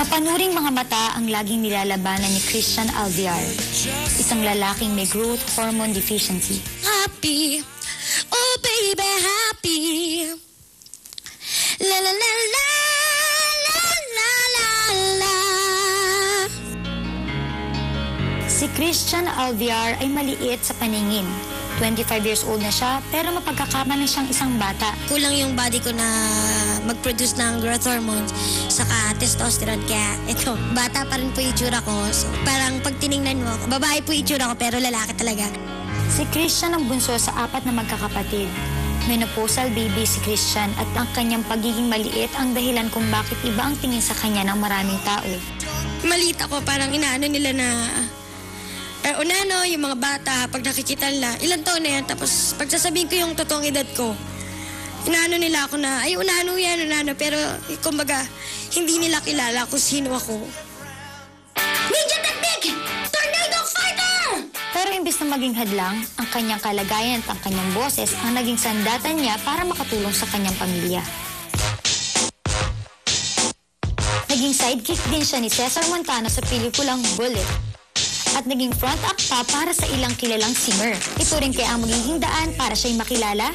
Mapanuring mga mata ang laging nilalabanan ni Christian Alviar, isang lalaking may growth hormone deficiency. Happy, oh baby, happy. La la la la la la la la. Si Christian Alviar ay maliit sa paningin. 25 years old na siya, pero mapagkakamalan siyang isang bata. Kulang yung body ko na mag-produce ng growth hormones saka testosterone. Kaya ito, bata pa rin po yung itsura ko. So, parang pag tiningnan mo ako, babae po yung itsura ko pero lalaki talaga. Si Christian ang bunso sa 4 na magkakapatid. Menopausal baby si Christian at ang kanyang pagiging maliit ang dahilan kung bakit iba ang tingin sa kanya ng maraming tao. Maliit ako, parang inaano nila na unano, yung mga bata, pag nakikita nila, ilang taon na yan, tapos pagsasabihin ko yung totoong edad ko, inaano nila ako na, ay, unano yan, unano, pero, kumbaga, hindi nila kilala kung sino ako. Ninja Technique! Tornado Fighter! Pero imbis na maging hadlang, ang kanyang kalagayan at ang kanyang boses ang naging sandatan niya para makatulong sa kanyang pamilya. Naging sidekick din siya ni Cesar Montano sa pelikulang Bullet. At naging front act pa para sa ilang kilalang singer. Ito rin kaya ang magiging daan para siya'y makilala